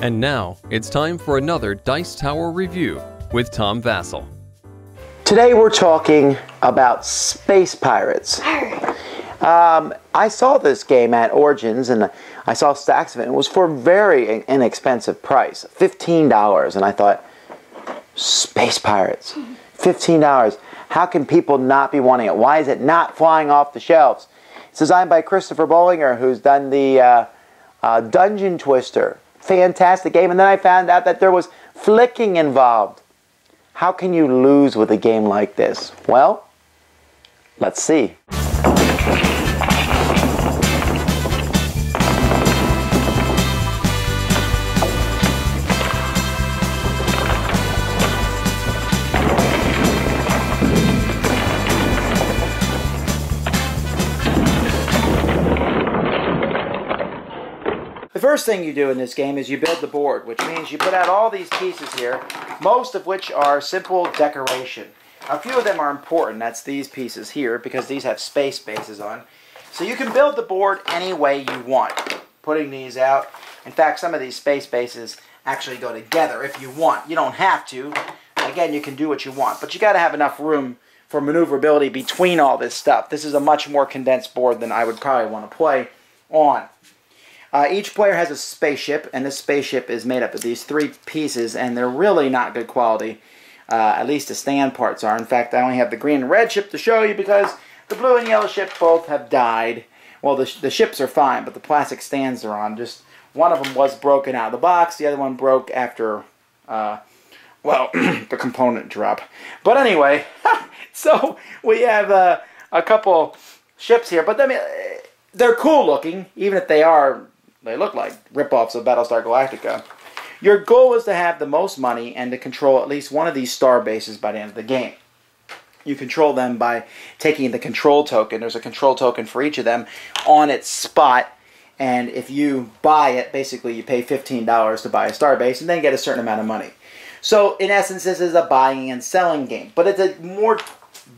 And now, it's time for another Dice Tower review with Tom Vasel. Today we're talking about Space Pirates. I saw this game at Origins and I saw stacks of it. It was for a very inexpensive price, $15. And I thought, Space Pirates, $15. How can people not be wanting it? Why is it not flying off the shelves? It's designed by Christopher Bollinger, who's done the Dungeon Twister. Fantastic game. And then I found out that there was flicking involved. How can you lose with a game like this? Well, let's see. The first thing you do in this game is you build the board, which means you put out all these pieces here, most of which are simple decoration. A few of them are important. That's these pieces here, because these have space bases on. So you can build the board any way you want, putting these out. In fact, some of these space bases actually go together if you want. You don't have to. Again, you can do what you want, but you got to have enough room for maneuverability between all this stuff. This is a much more condensed board than I would probably want to play on. Each player has a spaceship, and this spaceship is made up of these three pieces, and they're really not good quality. At least the stand parts are. In fact, I only have the green and red ship to show you because the blue and yellow ship both have died. Well, the ships are fine, but the plastic stands they're on, just one of them was broken out of the box. The other one broke after, well, the component drop. But anyway, so we have a couple ships here, but I mean, they're cool looking, even if they look like rip-offs of Battlestar Galactica. Your goal is to have the most money and to control at least one of these star bases by the end of the game. You control them by taking the control token. There's a control token for each of them on its spot, and if you buy it, basically you pay $15 to buy a star base and then get a certain amount of money. So in essence, this is a buying and selling game, but it's a more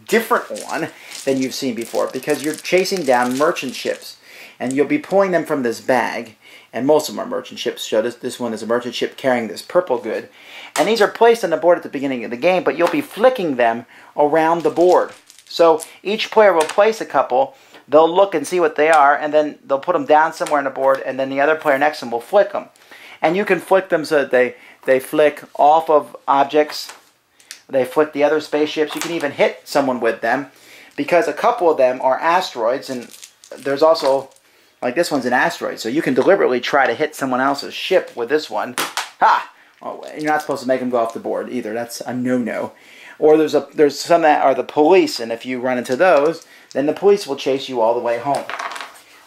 different one than you've seen before because you're chasing down merchant ships. And you'll be pulling them from this bag, and most of them are merchant ships. So this one is a merchant ship carrying this purple good. And these are placed on the board at the beginning of the game, but you'll be flicking them around the board. So each player will place a couple, they'll look and see what they are, and then they'll put them down somewhere on the board, and then the other player next to them will flick them. And you can flick them so that they flick off of objects, they flick the other spaceships, you can even hit someone with them, because a couple of them are asteroids, and there's also... like this one's an asteroid, so you can deliberately try to hit someone else's ship with this one. Ha! Oh, you're not supposed to make them go off the board either. That's a no-no. Or there's some that are the police, and if you run into those, then the police will chase you all the way home.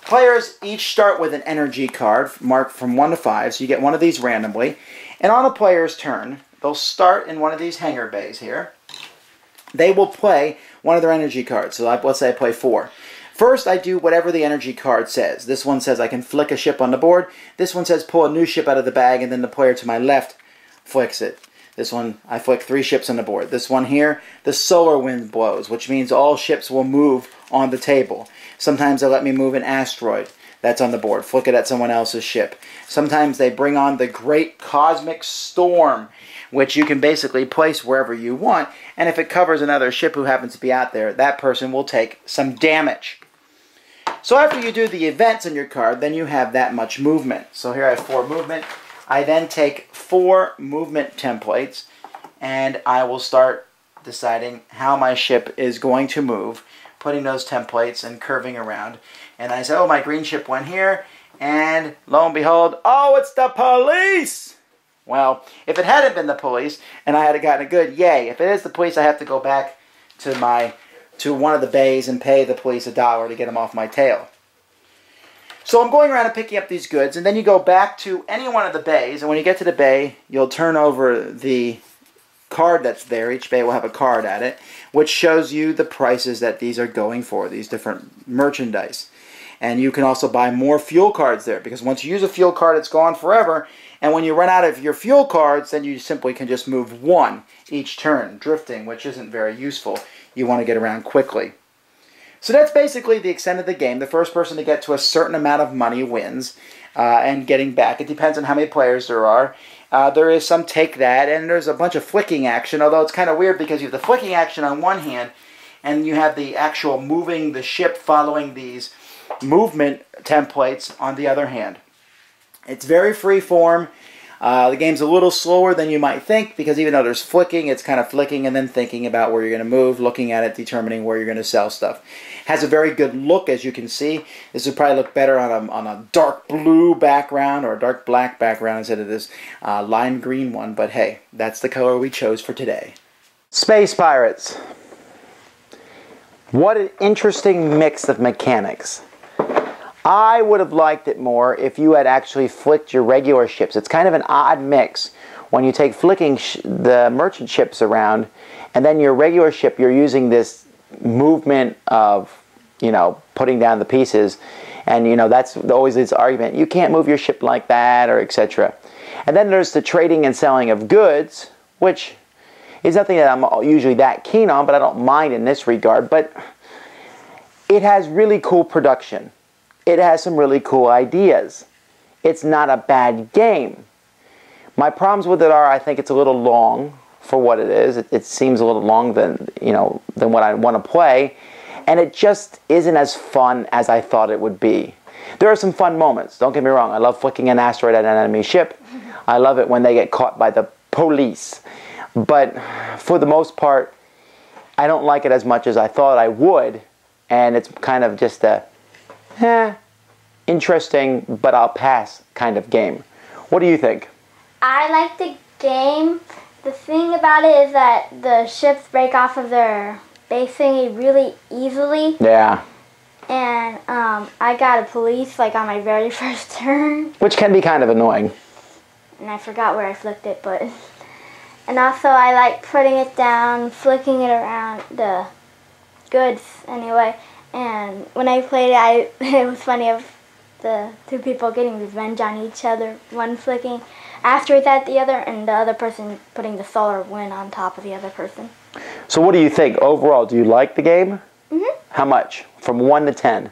Players each start with an energy card marked from 1 to 5, so you get one of these randomly. And on a player's turn, they'll start in one of these hangar bays here. They will play one of their energy cards. So let's say I play 4. First, I do whatever the energy card says. This one says I can flick a ship on the board. This one says pull a new ship out of the bag, and then the player to my left flicks it. This one, I flick 3 ships on the board. This one here, the solar wind blows, which means all ships will move on the table. Sometimes they let me move an asteroid that's on the board. Flick it at someone else's ship. Sometimes they bring on the Great Cosmic Storm, which you can basically place wherever you want. And if it covers another ship who happens to be out there, that person will take some damage. So after you do the events on your card, then you have that much movement. So here I have 4 movement. I then take 4 movement templates, and I will start deciding how my ship is going to move, putting those templates and curving around. And I say, oh, my green ship went here, and lo and behold, oh, it's the police! Well, if it hadn't been the police, and I had gotten a good, yay. If it is the police, I have to go back to one of the bays and pay the police $1 to get them off my tail. So I'm going around and picking up these goods, and then you go back to any one of the bays, and when you get to the bay, you'll turn over the card that's there. Each bay will have a card at it, which shows you the prices that these are going for, these different merchandise. And you can also buy more fuel cards there, because once you use a fuel card, it's gone forever, and when you run out of your fuel cards, then you simply can just move 1 each turn, drifting, which isn't very useful. You want to get around quickly. So that's basically the extent of the game. The first person to get to a certain amount of money wins. and getting back. It depends on how many players there are. There is some take that, and there's a bunch of flicking action, although it's kind of weird because you have the flicking action on one hand, and you have the actual moving the ship following these movement templates on the other hand. It's very free form. The game's a little slower than you might think because even though there's flicking, it's kind of flicking and then thinking about where you're going to move, looking at it, determining where you're going to sell stuff. Has a very good look, as you can see. This would probably look better on a dark blue background or a dark black background instead of this lime green one, but hey, that's the color we chose for today. Space Pirates. What an interesting mix of mechanics. I would have liked it more if you had actually flicked your regular ships. It's kind of an odd mix when you take flicking the merchant ships around and then your regular ship, you're using this movement of, you know, putting down the pieces, and you know that's always this argument, you can't move your ship like that, or etc. And then there's the trading and selling of goods, which is nothing that I'm usually that keen on, but I don't mind in this regard. But it has really cool production. It has some really cool ideas. It's not a bad game. My problems with it are I think it's a little long for what it is. It seems a little long than what I want to play, and it just isn't as fun as I thought it would be. There are some fun moments. Don't get me wrong. I love flicking an asteroid at an enemy ship. I love it when they get caught by the police. But for the most part, I don't like it as much as I thought I would, and it's kind of just a interesting, but I'll pass kind of game. What do you think? I like the game. The thing about it is that the ships break off of their base thingy really easily. Yeah. And I got a police like on my very first turn. Which can be kind of annoying. And I forgot where I flicked it, but... And also I like putting it down, flicking it around the goods anyway. And when I played it, it was funny of the two people getting revenge on each other. One flicking asteroids at the other, and the other person putting the solar wind on top of the other person. So what do you think? Overall, do you like the game? Mm-hmm. How much? From 1 to 10?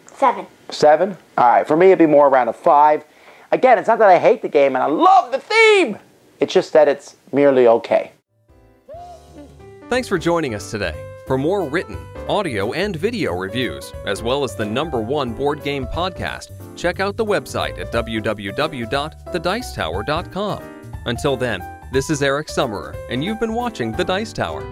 7. 7? Alright, for me it'd be more around a 5. Again, it's not that I hate the game and I love the theme! It's just that it's merely okay. Thanks for joining us today. For more written, audio, and video reviews, as well as the #1 board game podcast, check out the website at www.thedicetower.com. Until then, this is Eric Summerer, and you've been watching The Dice Tower.